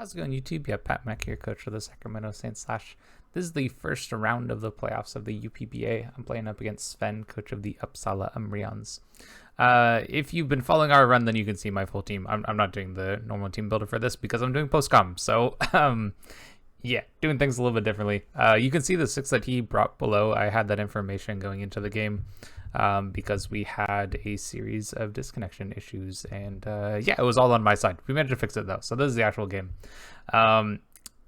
How's it going, YouTube? Yeah, Pat Mack here, coach for the Sacramento Saints. This is the first round of the playoffs of the UPBA. I'm playing up against Sven, coach of the Uppsala Umbreons. If you've been following our run, then you can see my full team. I'm not doing the normal team builder for this because I'm doing post-com. So, yeah, doing things a little bit differently. You can see the 6 that he brought below. I had that information going into the game because we had a series of disconnection issues. And yeah, it was all on my side. We managed to fix it, though. So this is the actual game.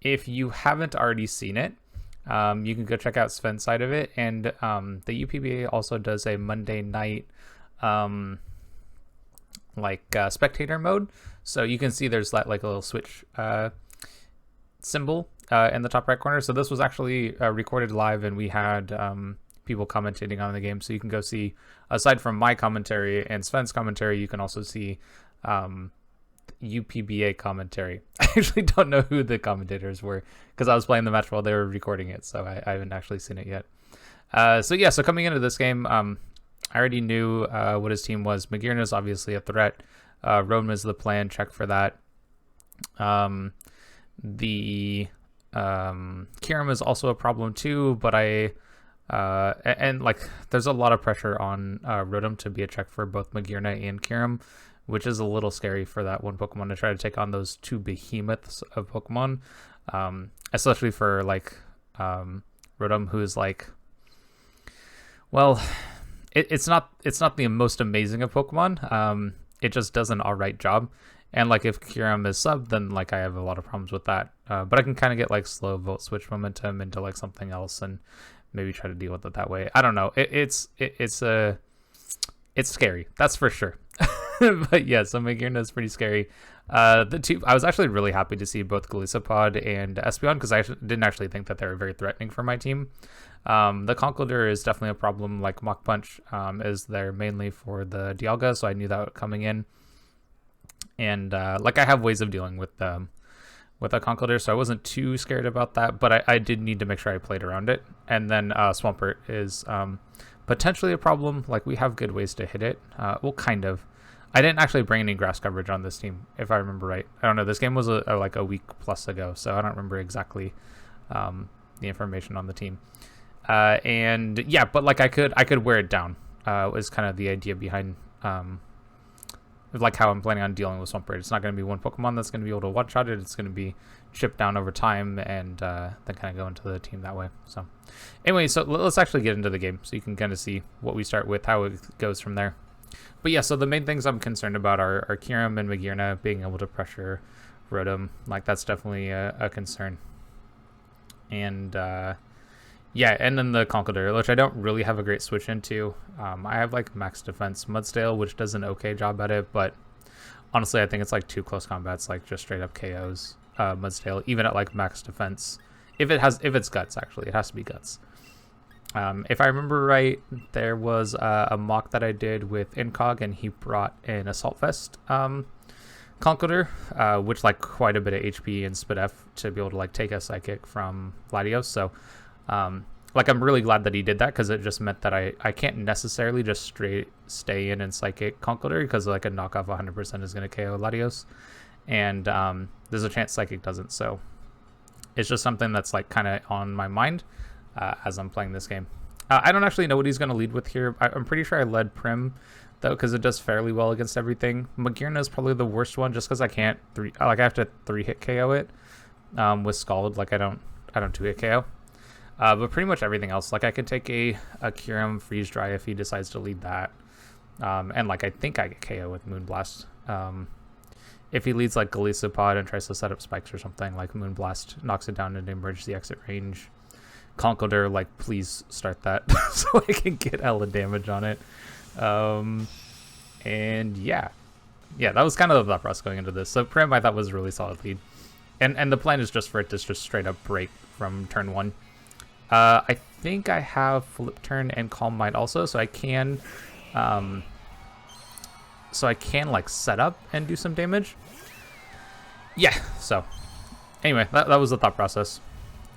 If you haven't already seen it, you can go check out Sven's side of it. And the UPBA also does a Monday night spectator mode. So you can see there's that like a little switch symbol in the top right corner. So this was actually recorded live, and we had people commentating on the game. So you can go see, aside from my commentary and Sven's commentary, you can also see UPBA commentary. I actually don't know who the commentators were because I was playing the match while they were recording it, so I haven't actually seen it yet. So coming into this game, I already knew what his team was. Magearna is obviously a threat. Rome is the plan. Check for that. The Kiram is also a problem too, but there's a lot of pressure on Rotom to be a check for both Magearna and Kiram, which is a little scary for that one Pokemon to try to take on those two behemoths of Pokemon, especially for Rotom, who's it's not the most amazing of Pokemon. It just does an alright job. And if Kiram is sub, then I have a lot of problems with that. But I can kind of get slow Volt Switch momentum into something else and maybe try to deal with it that way. I don't know. It's scary. That's for sure. But yeah, so Magearna is pretty scary. I was actually really happy to see both Golisopod and Espeon because I didn't actually think that they were very threatening for my team. The Conkeldurr is definitely a problem. Mach Punch is there mainly for the Dialga, so I knew that coming in. And I have ways of dealing with a Conkeldurr, so I wasn't too scared about that, but I did need to make sure I played around it. And then Swampert is potentially a problem. We have good ways to hit it. Well, kind of. I didn't actually bring any grass coverage on this team, if I remember right. I don't know. This game was a week plus ago, so I don't remember exactly the information on the team. And yeah, but I could wear it down. Was kind of the idea behind how I'm planning on dealing with Swampert. It's not going to be one Pokemon that's going to be able to one-shot it. It's going to be chipped down over time and then kind of go into the team that way. So anyway, so let's actually get into the game so you can kind of see what we start with, how it goes from there. But yeah, so the main things I'm concerned about are Kiram and Magearna being able to pressure Rotom. That's definitely a concern. And yeah, and then the Conkeldurr, which I don't really have a great switch into. I have max defense Mudsdale, which does an okay job at it, but honestly I think it's too close combats, just straight up KOs Mudsdale, even at max defense. If it's guts, actually, it has to be guts. If I remember right, there was a mock that I did with Incog, and he brought an Assault Vest Conkeldurr, which quite a bit of HP and Spit F to be able to take a Psychic from Latios. So I'm really glad that he did that, because it just meant that I can't necessarily just straight stay in Psychic Conkeldurr, because a knockoff 100% is going to KO Latios, and there's a chance Psychic doesn't. So it's just something that's kind of on my mind as I'm playing this game. I don't actually know what he's going to lead with here. I'm pretty sure I led Prim, though, because it does fairly well against everything. Magearna is probably the worst one, just because I can't I have to 3-hit KO it with Scald. I don't 2-hit KO. But pretty much everything else, I can take a Kiram Freeze Dry if he decides to lead that. And I think I get KO with Moonblast. If he leads Golisopod and tries to set up spikes or something, Moonblast knocks it down into emergency exit range. Conkeldurr, please start that so I can get hella damage on it. And yeah, that was kind of the thought process going into this. So Prim I thought was a really solid lead. And the plan is just for it to just straight up break from turn 1. I think I have Flip Turn and Calm Mind also, so I can set up and do some damage. Yeah, so anyway, that was the thought process.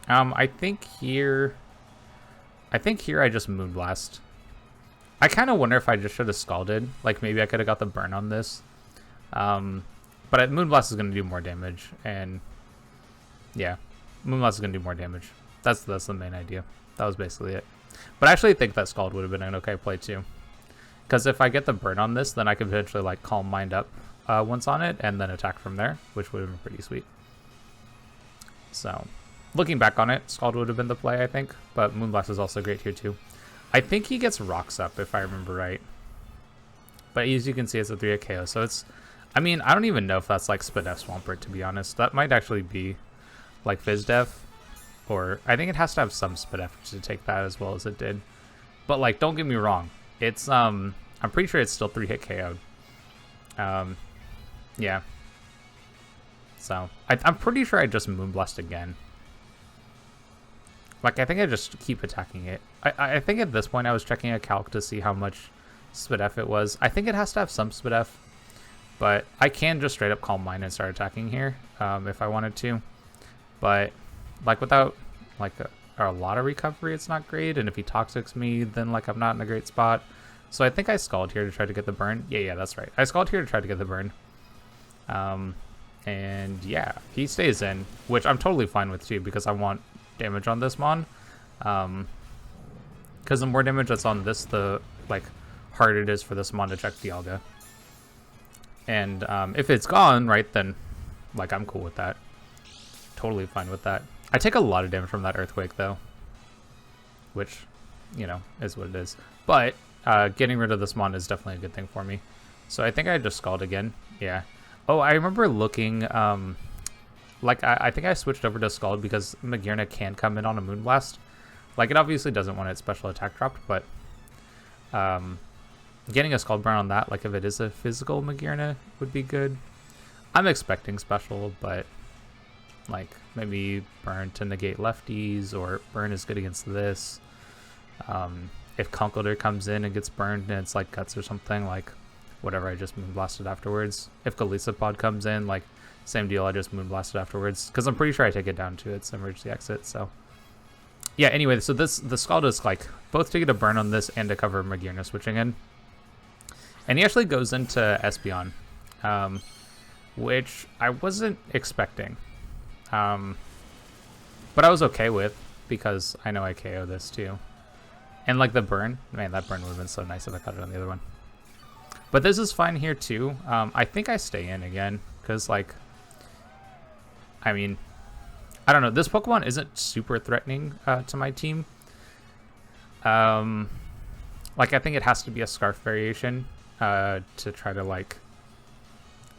I think here I just Moonblast. I kind of wonder if I just should have Scalded. Maybe I could have got the burn on this. But Moonblast is going to do more damage, and Yeah, Moonblast is going to do more damage. That's the main idea. That was basically it. But I actually think that Scald would have been an okay play too. Because if I get the burn on this, then I could potentially like Calm Mind up once on it and then attack from there, which would have been pretty sweet. So, looking back on it, Scald would have been the play, I think. But Moonblast is also great here too. I think he gets Rocks up, if I remember right. But as you can see, it's a 3-hit KO. So it's... I mean, I don't even know if that's like Spadef Swampert, to be honest. That might actually be like Fizdef. Or I think it has to have some Spadef to take that as well as it did. But like, don't get me wrong. It's... I'm pretty sure it's still 3-hit KO'd. Yeah. So, I'm pretty sure I just Moonblast again. Like, I think I just keep attacking it. I think at this point I was checking a calc to see how much Spadef it was. I think it has to have some Spadef. But I can just straight up Calm Mind and start attacking here if I wanted to. But, like, without, like, a lot of recovery, it's not great. And if he Toxics me, then, like, I'm not in a great spot. So I think I Scald here to try to get the burn. Yeah, that's right. I Scald here to try to get the burn. And yeah, he stays in, which I'm totally fine with too, because I want damage on this Mon. Because the more damage that's on this, the like harder it is for this Mon to check Dialga. And if it's gone, right, then like I'm cool with that. Totally fine with that. I take a lot of damage from that Earthquake though, which, you know, is what it is. But getting rid of this Mon is definitely a good thing for me. So I think I just Scald again. Yeah. Oh, I remember looking, like, I think I switched over to Scald because Magearna can come in on a Moonblast. Like, it obviously doesn't want its special attack dropped, but getting a Scald Burn on that, like, if it is a physical Magearna, would be good. I'm expecting special, but, like, maybe Burn to negate lefties, or Burn is good against this. If Conkeldurr comes in and gets burned and it's, like, Guts or something, like... whatever, I just Moonblasted afterwards. If Golisopod comes in, like, same deal, I just Moonblasted afterwards. Because I'm pretty sure I take it down to its emergency exit, so... yeah, anyway, so the Scald is, like, both to get a burn on this and to cover Magearna switching in. And he actually goes into Espeon, which I wasn't expecting. But I was okay with, because I know I KO this, too. And, like, the burn, man, that burn would have been so nice if I caught it on the other one. But this is fine here, too. I think I stay in again, because, like, I mean, I don't know. This Pokemon isn't super threatening to my team. Like, I think it has to be a Scarf variation to try to, like,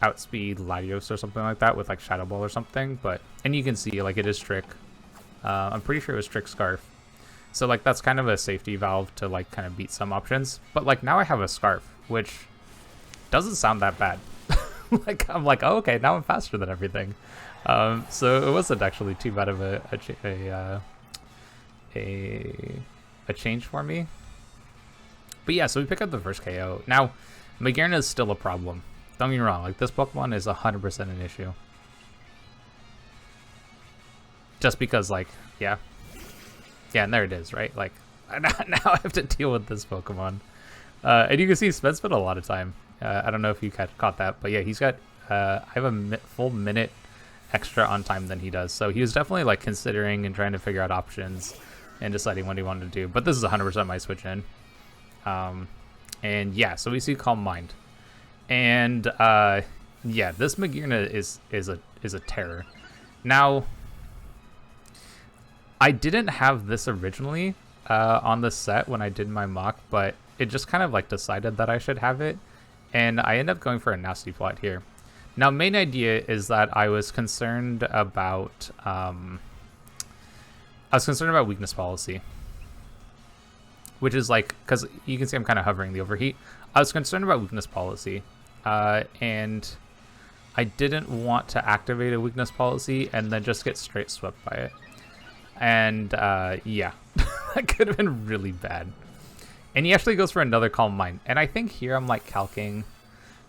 outspeed Latios or something like that with, like, Shadow Ball or something. But, and you can see, like, it is Trick. I'm pretty sure it was Trick Scarf. So, like, that's kind of a safety valve to, like, kind of beat some options. But, like, now I have a Scarf, which... doesn't sound that bad. Like, I'm like, oh, okay, now I'm faster than everything. So it wasn't actually too bad of a change for me. But yeah, so we pick up the first KO. Now, Magearna is still a problem. Don't get me wrong, like, this Pokemon is 100% an issue. Just because, like, yeah. Yeah, and there it is, right? Like, now I have to deal with this Pokemon. And you can see Sven spent a lot of time. I don't know if you caught that, but yeah, he's got, I have a full minute extra on time than he does. So he was definitely, like, considering and trying to figure out options and deciding what he wanted to do. But this is 100% my switch in. And yeah, so we see Calm Mind. And yeah, this Magearna is a terror. Now, I didn't have this originally on the set when I did my mock, but it just kind of, like, decided that I should have it. And I end up going for a Nasty Plot here. Now, main idea is that I was concerned about weakness policy, which is, like, because you can see I'm kind of hovering the overheat. I was concerned about weakness policy, and I didn't want to activate a weakness policy and then just get straight swept by it. And yeah, that could have been really bad. And he actually goes for another Calm Mind. And I think here I'm, like, calcing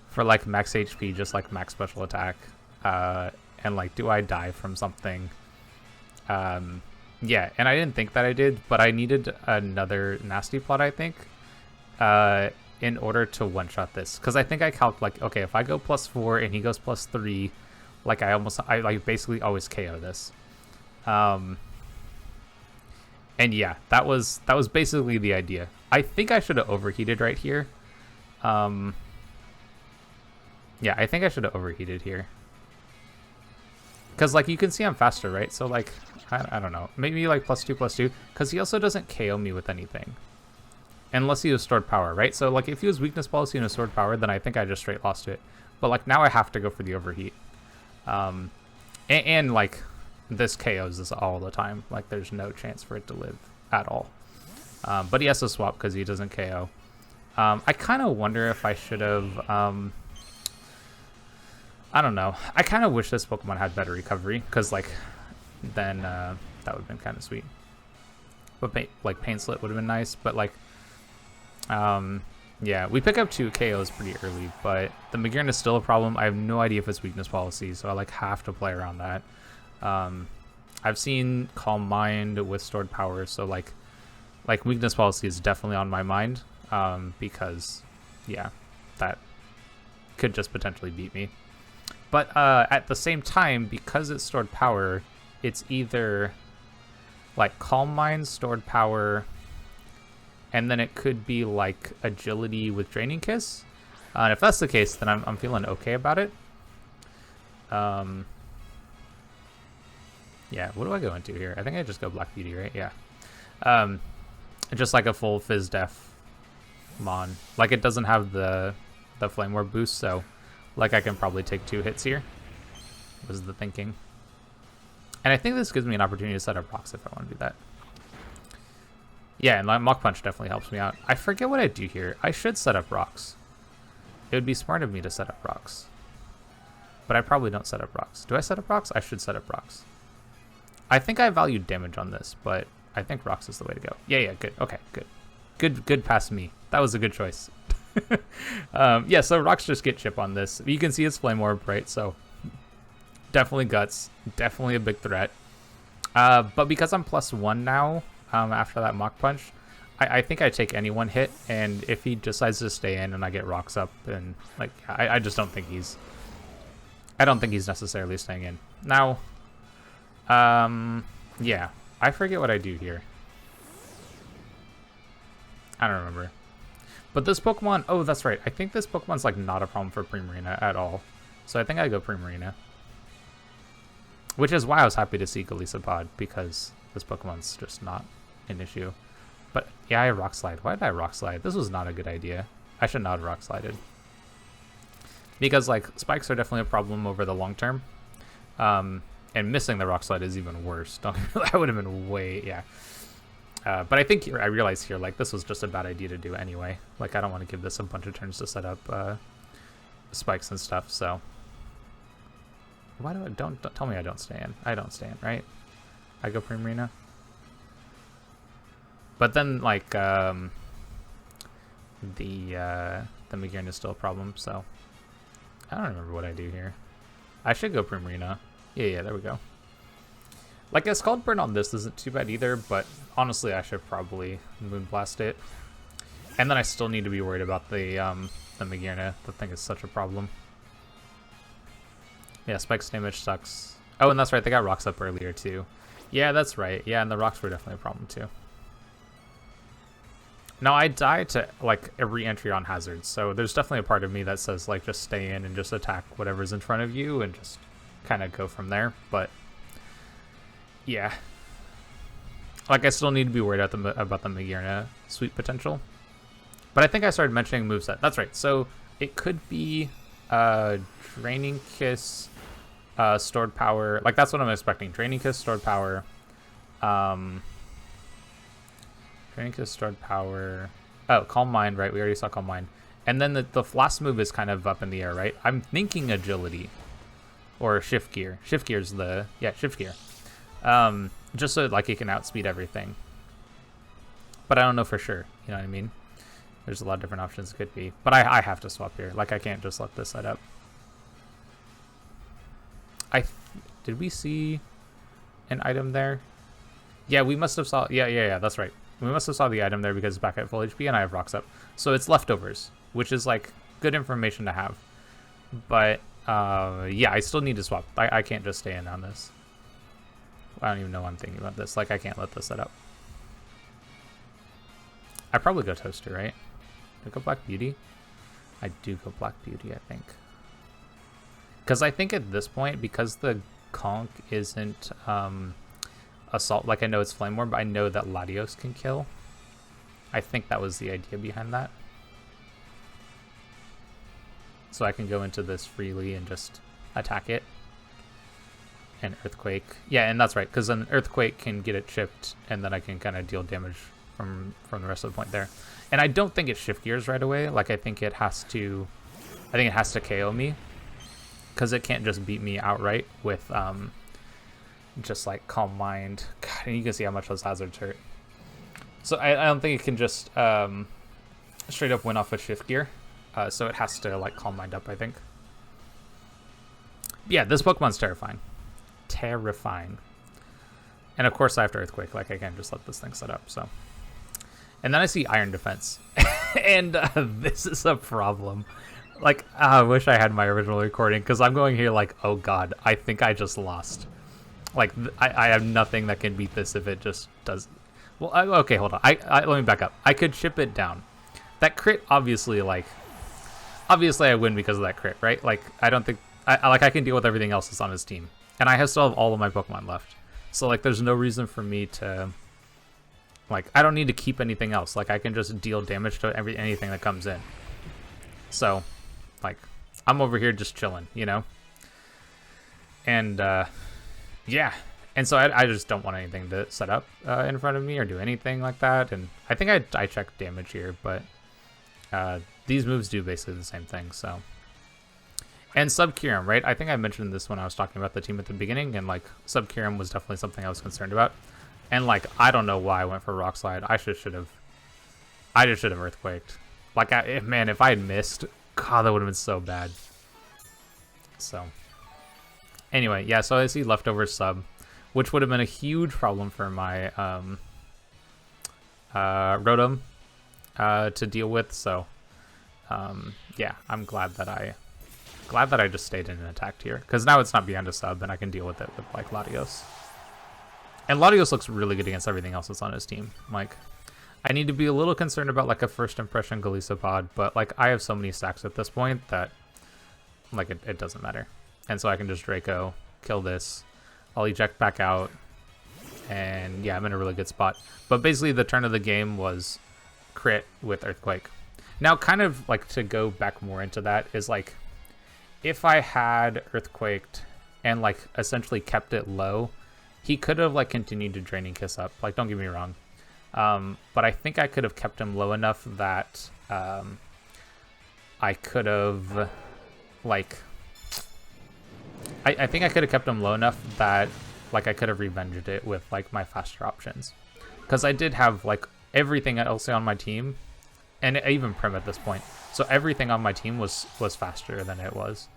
for, like, max HP, just, like, max special attack. And, like, do I die from something? Yeah, and I didn't think that I did, but I needed another Nasty Plot, I think, in order to one-shot this. Because I think I calc, like, okay, if I go +4 and he goes +3, like, I basically always KO this. And yeah, that was basically the idea. I think I should have overheated right here. Yeah, I think I should have overheated here. Because, like, you can see I'm faster, right? So, like, I don't know. Maybe, like, +2/+2. Because he also doesn't KO me with anything. Unless he was stored power, right? So, like, if he was weakness policy and a stored power, then I think I just straight lost to it. But, like, now I have to go for the overheat. And like, this KOs this all the time. Like, there's no chance for it to live at all. But he has to swap because he doesn't KO. I kind of wonder if I should have... I don't know. I kind of wish this Pokemon had better recovery, because, like, then that would have been kind of sweet. But, like, Pain Slit would have been nice, but, like, yeah, we pick up 2 KOs pretty early, but the Magearna is still a problem. I have no idea if it's weakness policy, so I, like, have to play around that. I've seen Calm Mind with stored power, so, like weakness policy is definitely on my mind, because, yeah, that could just potentially beat me. But at the same time, because it's stored power, it's either like Calm Mind, stored power, and then it could be like Agility with Draining Kiss. And if that's the case, then I'm feeling okay about it. Yeah, what do I go into here? I think I just go Black Beauty, right? Yeah. Just like a full Fizz Def Mon. Like, it doesn't have the Flame Orb boost, so... Like, I can probably take 2 hits here, was the thinking. And I think this gives me an opportunity to set up rocks if I want to do that. Yeah, and Mach Punch definitely helps me out. I forget what I do here. I should set up rocks. It would be smart of me to set up rocks. But I probably don't set up rocks. Do I set up rocks? I should set up rocks. I think I value damage on this, but I think rocks is the way to go. Yeah, good. Okay, good. Good past me. That was a good choice. Yeah, so rocks just get chip on this. You can see it's Flame Orb, right? So definitely guts, definitely a big threat. But because I'm +1 now, after that Mach Punch, I think I take any one hit, and if he decides to stay in and I get rocks up, and like I just don't think he's necessarily staying in. Now, yeah, I forget what I do here. I don't remember. But this Pokemon, oh, that's right. I think this Pokemon's, like, not a problem for Primarina at all. So I think I go Primarina. Which is why I was happy to see Golisopod, because this Pokemon's just not an issue. But, yeah, I Rock Slide. Why did I Rock Slide? This was not a good idea. I should not have Rock Slided. Because, like, spikes are definitely a problem over the long term. And missing the Rock Slide is even worse. That would have been way, yeah. But I think I realized here, like, this was just a bad idea to do anyway. Like, I don't want to give this a bunch of turns to set up spikes and stuff, so. Why do I, don't tell me I don't stay in. I don't stay in, right? I go Primarina. But then, like, the Magearna is still a problem, so. I don't remember what I do here. I should go Primarina. Yeah, there we go. Like, a Scald Burn on this isn't too bad either, but honestly, I should probably Moonblast it. And then I still need to be worried about the Magearna. The thing is such a problem. Yeah, Spike's damage sucks. Oh, and that's right, they got rocks up earlier too. Yeah, that's right. Yeah, and the rocks were definitely a problem too. Now, I die to, like, a re-entry on hazards, so there's definitely a part of me that says, like, just stay in and just attack whatever's in front of you and just kind of go from there, but... Yeah. Like, I still need to be worried about the Magearna sweep potential. But I think I started mentioning moveset. That's right. So it could be Draining Kiss, stored power. Like, that's what I'm expecting. Draining Kiss, stored power. Draining Kiss, stored power. Oh, Calm Mind, right? We already saw Calm Mind. And then the last move is kind of up in the air, right? I'm thinking Agility. Or Shift Gear. Shift Gear's the... Yeah, Shift Gear. Just so, like, it can outspeed everything. But I don't know for sure, you know what I mean? There's a lot of different options it could be. But I have to swap here. Like, I can't just let this set up. Did we see an item there? Yeah, we must have saw... Yeah, that's right. We must have saw the item there because it's back at full HP and I have rocks up. So it's leftovers, which is, like, good information to have. But, yeah, I still need to swap. I can't just stay in on this. I don't even know why I'm thinking about this. Like, I can't let this set up. I probably go Toaster, right? Do I go Black Beauty? I do go Black Beauty, I think. Because I think at this point, because the Conch isn't Assault, like I know it's Flame Orb, but I know that Latios can kill. I think that was the idea behind that. So I can go into this freely and just attack it. And Earthquake. Yeah, and that's right, because an Earthquake can get it chipped, and then I can kind of deal damage from the rest of the point there. And I don't think it shift gears right away. Like, I think it has to KO me, because it can't just beat me outright with just like Calm Mind. God, and you can see how much those hazards hurt. So I don't think it can just straight up win off a shift gear. So it has to like Calm Mind up, I think. Yeah, this Pokemon's terrifying. Terrifying. And of course I have to Earthquake. Like, I can't just let this thing set up. So, and then I see Iron Defense, and this is a problem. Like, I wish I had my original recording, because I'm going here like, oh god, I think I just lost. Like, I have nothing that can beat this if it just does. Well, okay, hold on. Let me back up. I could chip it down. That crit, obviously I win because of that crit, right? Like, I don't think I can deal with everything else that's on his team, and I still have all of my Pokemon left. So like, there's no reason for me to, like, I don't need to keep anything else. Like, I can just deal damage to anything that comes in. So, like, I'm over here just chilling, you know? And, yeah. And so I just don't want anything to set up in front of me or do anything like that. And I think I checked damage here, but these moves do basically the same thing, so. And Sub-Kyurem, right? I think I mentioned this when I was talking about the team at the beginning, and like, Sub-Kyurem was definitely something I was concerned about. And like, I don't know why I went for Rock Slide. I just should have Earthquaked. Like, man, if I had missed, god, that would have been so bad. So, anyway, yeah, so I see Leftover Sub, which would have been a huge problem for my Rotom to deal with. So, yeah, I'm glad that I just stayed in and attacked here, because now it's not beyond a sub, and I can deal with it with like Latios. And Latios looks really good against everything else that's on his team. Like, I need to be a little concerned about like a first impression Golisopod, but like, I have so many stacks at this point that like it doesn't matter. And so I can just Draco, kill this, I'll eject back out, and yeah, I'm in a really good spot. But basically the turn of the game was crit with Earthquake. Now, kind of like to go back more into that is like, if I had Earthquaked and like essentially kept it low, he could have like continued to Draining Kiss up. Like, don't get me wrong. But I think I could have kept him low enough that I could have like, I think I could have kept him low enough that like I could have revenged it with like my faster options. Because I did have like everything else on my team, and even Prim at this point. So everything on my team was faster than it was.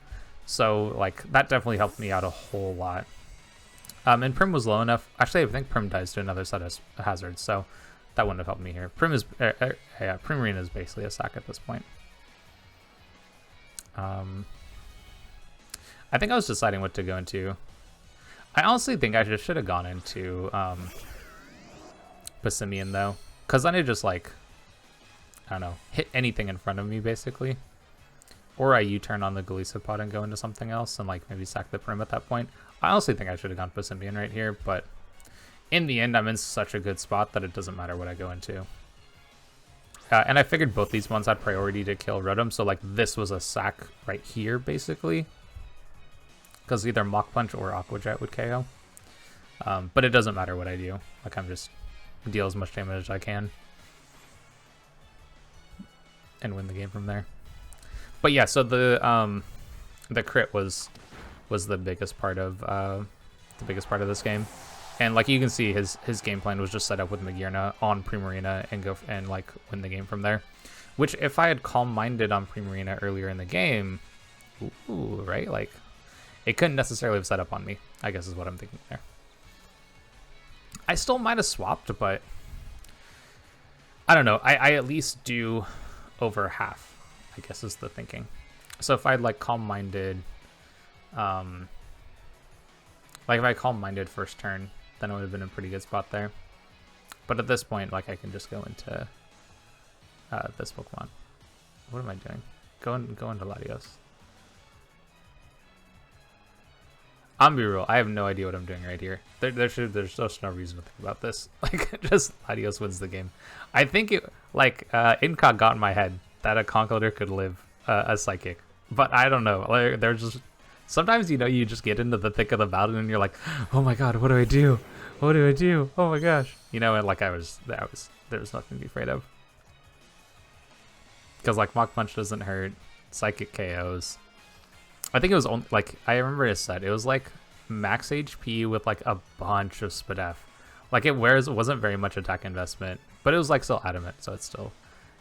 So like, that definitely helped me out a whole lot. And Prim was low enough. Actually, I think Prim dies to another set of hazards, so that wouldn't have helped me here. Primarina is basically a sack at this point. I think I was deciding what to go into. I honestly think I just should have gone into Passimian though, because then it just like, I don't know, hit anything in front of me basically. Or I U-turn on the Golisopod and go into something else and like maybe sack the Prim at that point. I honestly think I should have gone Passimian right here, but in the end I'm in such a good spot that it doesn't matter what I go into. And I figured both these ones had priority to kill Rotom, so like this was a sack right here basically. Because either Mach Punch or Aqua Jet would KO. But it doesn't matter what I do. Like, I'm just deal as much damage as I can. And win the game from there. But yeah, so the crit was the biggest part of this game, and like you can see, his game plan was just set up with Magearna on Primarina and go and like win the game from there. Which, if I had Calm Minded on Primarina earlier in the game, ooh, right, like it couldn't necessarily have set up on me, I guess is what I'm thinking there. I still might have swapped, but I don't know. I at least do over half, I guess is the thinking. So if I'd like Calm Minded, like if I Calm Minded first turn then I would have been in a pretty good spot there. But at this point, like, I can just go into this Pokemon. What am I doing? Go into Latios. I'm be real, I have no idea what I'm doing right here. There's just no reason to think about this. Like, just Latios wins the game. I think it, like, Incog got in my head that a Conkeldurr could live a Psychic. But I don't know. Like, there's just, sometimes, you know, you just get into the thick of the battle and you're like, oh my god, what do I do? What do I do? Oh my gosh. You know, and like, there was nothing to be afraid of. Because, like, Mach Punch doesn't hurt. Psychic KOs. I think it was only, like, I remember it said it was like max HP with like a bunch of Spadef. Like, it wasn't very much attack investment, but it was like still adamant, so it's still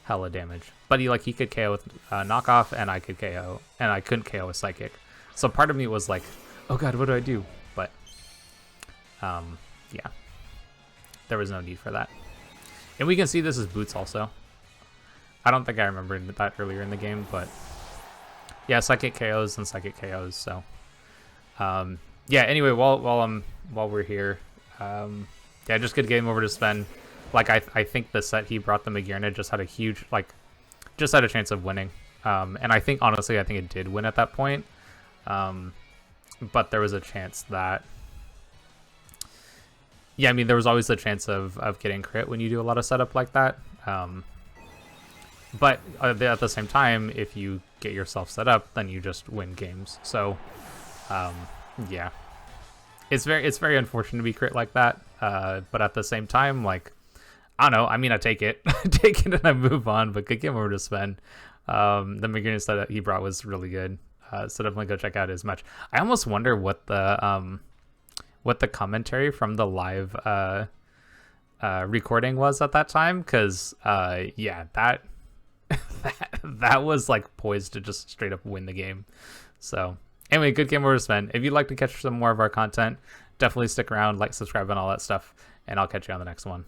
hella damage. But he could KO with knockoff, and I could KO, and I couldn't KO with Psychic. So part of me was like, oh god, what do I do? But yeah, there was no need for that. And we can see this is Boots also. I don't think I remembered that earlier in the game, but yeah, Psychic KOs and Psychic KOs. So yeah, anyway, while we're here, yeah, just good game over to Sven. Like, I think the set he brought, the Magearna, just had a huge, like, just had a chance of winning. And I think, honestly, I think it did win at that point. But there was a chance that, yeah, I mean, there was always the chance of getting crit when you do a lot of setup like that. But at the same time, if you get yourself set up, then you just win games. So, yeah, it's very unfortunate to be crit like that. But at the same time, like, I don't know. I mean, I take it, take it, and I move on. But good game over to Sven. The Magearna set that he brought was really good. So definitely go check out his match. I almost wonder what the commentary from the live recording was at that time, because yeah, that was like poised to just straight up win the game. So anyway, good game over to Sven. If you'd like to catch some more of our content, definitely stick around, like, subscribe, and all that stuff, and I'll catch you on the next one.